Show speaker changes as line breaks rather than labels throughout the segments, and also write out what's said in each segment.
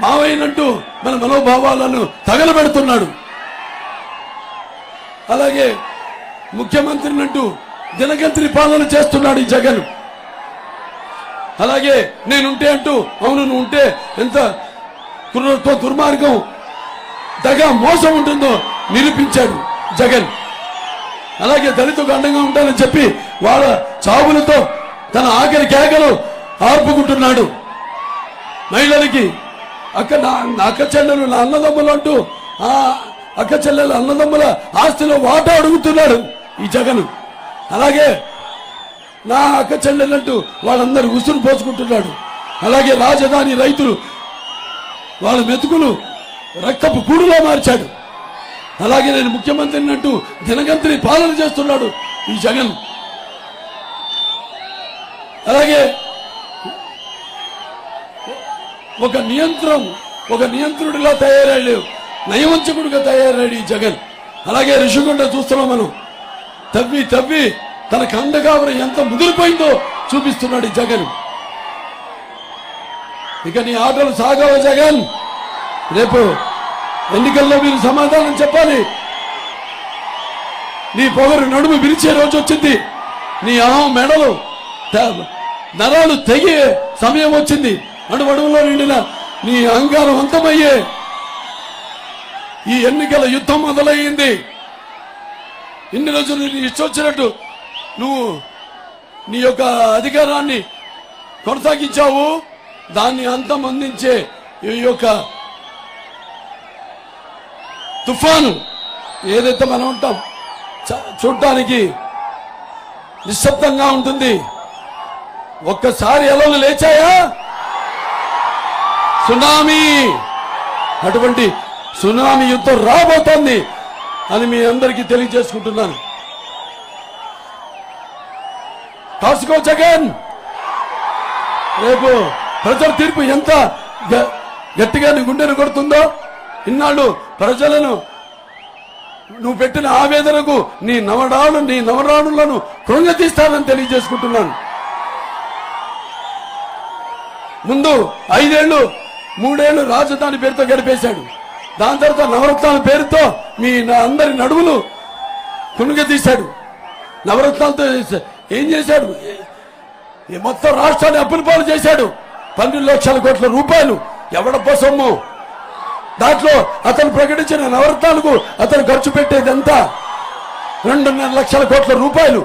మావైనంటూ మన మనోభావాలను తగలబెడుతున్నాడు. అలాగే ముఖ్యమంత్రినంటూ దినగంత్రి పాలన చేస్తున్నాడు ఈ జగన్. అలాగే నేనుంటే అంటూ అవును నువ్వు ఉంటే ఎంత క్రూరత్వ దుర్మార్గం దగా మోసం ఉంటుందో నిరూపించాడు జగన్. అలాగే దళితులకు అండంగా ఉంటానని చెప్పి వాళ్ళ చావులతో తన ఆఖరి కేకలు ఆర్పుకుంటున్నాడు. మహిళలకి అక్క చెల్లెలు నా అన్నదమ్ములు అంటూ ఆ అక్క చెల్లెలు అన్నదమ్ముల ఆస్తిలో వాటా అడుగుతున్నాడు ఈ జగన్. అలాగే నా అక్క చెల్లెలంటూ వాళ్ళందరూ ఉసురు పోసుకుంటున్నాడు. అలాగే రాజధాని రైతులు వాళ్ళ మెతుకులు రక్కపు కూడులో మార్చాడు. అలాగే నేను ముఖ్యమంత్రిని అంటూ దినగంత్రి పాలన చేస్తున్నాడు ఈ జగన్. అలాగే ఒక నియంత్రుడిలా తయారయ్యాడు, నయవంచకుడిగా తయారయ్యాడు ఈ జగన్. అలాగే ఋషికొండ చూస్తున్నాం మనం. తవ్వి తన కండగావరం ఎంత ముదిరిపోయిందో చూపిస్తున్నాడు ఈ జగన్. ఇక నీ ఆటలు సాగవ జగన్. రేపు ఎన్నికల్లో మీరు సమాధానం చెప్పాలి. నీ పొగరు నడుము విరిచే రోజు వచ్చింది. నీ అహం మెడలు నరాలు తెగే సమయం వచ్చింది. అడుగడుగులో నిండిన నీ అహంకారం అంతమయ్యే ఈ ఎన్నికల యుద్ధం మొదలయ్యింది. ఇన్ని రోజులు నీ ఇష్టం వచ్చినట్టు నువ్వు నీ యొక్క అధికారాన్ని కొనసాగించావు. దాన్ని అంతం అందించే ఈ యొక్క తుఫాను ఏదైతే మనం ఉంటాం చూడటానికి నిశ్శబ్దంగా ఉంటుంది. ఒక్కసారి అలలు లేచాయా సునామీ, అటువంటి సునామీ యుద్ధం రాబోతోంది అని మీ అందరికీ తెలియజేసుకుంటున్నాను. కాసుకో జగన్. రేపు ప్రజల తీర్పు ఎంత గట్టిగా నీ గుండెను కొడుతుందో, ఇన్నాళ్ళు ప్రజలను నువ్వు పెట్టిన ఆవేదనకు నీ నవరాణులను కృంగతీస్తానని తెలియజేసుకుంటున్నాను. ముందు 5 ఏళ్ళు 3 ఏళ్ళు రాజధాని పేరుతో గడిపేశాడు. దాని తర్వాత నవరత్నాల పేరుతో మీ అందరి నడుములు కృంగతీశాడు. నవరత్నాలతో ఏం చేశాడు? మొత్తం రాష్ట్రాన్ని అప్పుల పాలు చేశాడు. 12 లక్షల కోట్ల రూపాయలు ఎవడప్ప సొమ్ము. దాంట్లో అతను ప్రకటించిన నవరత్నాలకు అతను ఖర్చు పెట్టేది ఎంత? 2.5 లక్షల కోట్ల రూపాయలు.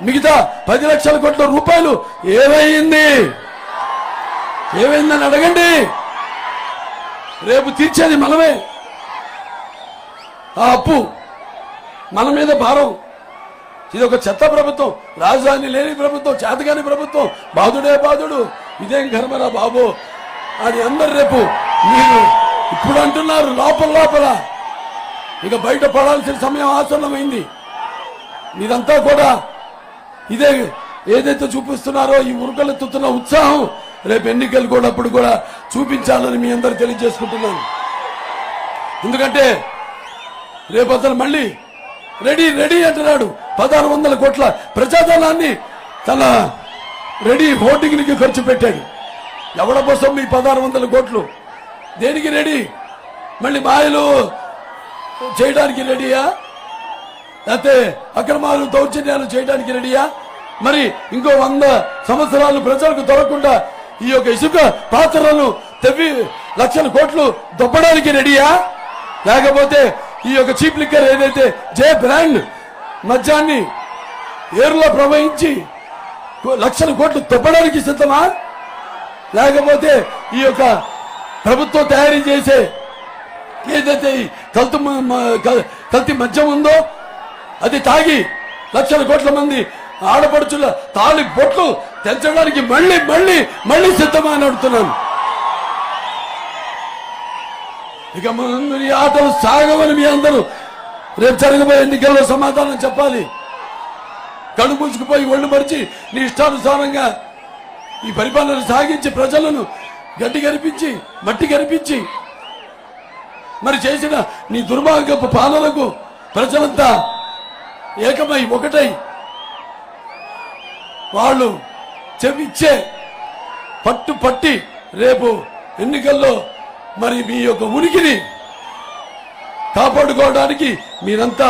మిగతా 10 లక్షల కోట్ల రూపాయలు ఏమైందని అడగండి. రేపు తీర్చేది మనమే. ఆ అప్పు మన మీద భారం. ఇది ఒక చెత్త ప్రభుత్వం, రాజధాని లేని ప్రభుత్వం, చేతగాని ప్రభుత్వం, బాధుడే బాధుడు, ఇదేం కర్మరా బాబు అని అందరు రేపు మీరు ఇప్పుడు అంటున్నారు లోపల. ఇక బయట పడాల్సిన సమయం ఆసన్నమైంది. మీరంతా కూడా ఇదే ఏదైతే చూపిస్తున్నారో ఈ ఉరుకలెత్తుతున్న ఉత్సాహం రేపు ఎన్నికలు కూడా అప్పుడు కూడా చూపించాలని మీ అందరూ తెలియజేసుకుంటున్నాను. ఎందుకంటే రేపు అతను మళ్ళీ రెడీ అంటున్నాడు. 1600 కోట్ల ప్రజాధనాన్ని తన రెడీ హోర్డింగ్కి ఖర్చు పెట్టాడు. ఎవడ కోసం ఈ 1600 కోట్లు? దేనికి రెడీ? మళ్ళీ మాయలు చేయడానికి రెడీయా? లేకపోతే అక్రమాలు దౌర్జన్యాలు చేయడానికి రెడీయా? మరి ఇంకో 100 సంవత్సరాలు ప్రజలకు దొరకకుండా ఈ యొక్క ఇసుక పాత్రలను తెవ్వి లక్షల కోట్లు దొబ్బడానికి రెడీయా? లేకపోతే ఈ యొక్క చీప్ లిక్కర్ ఏదైతే జే బ్రాండ్ మద్యాన్ని ఏరులో ప్రవహించి లక్షల కోట్లు దొబ్బడానికి సిద్ధమా? లేకపోతే ఈ యొక్క ప్రభుత్వం తయారీ చేసే ఏదైతే కల్తీ మద్యం ఉందో అది తాగి లక్షల కోట్ల మంది ఆడపడుచుల తాళి బొట్లు తెంచడానికి మళ్ళీ సిద్ధమా అని అడుగుతున్నాను. ఇక ముందు ఈ ఆటలు సాగవని మీ అందరూ రేపు జరగబోయే ఎన్నికల్లో సమాధానం చెప్పాలి. కళ్ళు మూసుకుపోయి ఒళ్ళు మరిచి నీ ఇష్టానుసారంగా ఈ పరిపాలన సాగించి ప్రజలను గడ్డి కనిపించి మట్టి కనిపించి మరి చేసిన నీ దుర్మార్గపు పాలనకు ప్రజలంతా ఏకమై ఒకటై వాళ్ళు చెవిచ్చే పట్టు పట్టి రేపు ఎన్నికల్లో మరి మీ యొక్క ఉనికిని కాపాడుకోవడానికి మీరంతా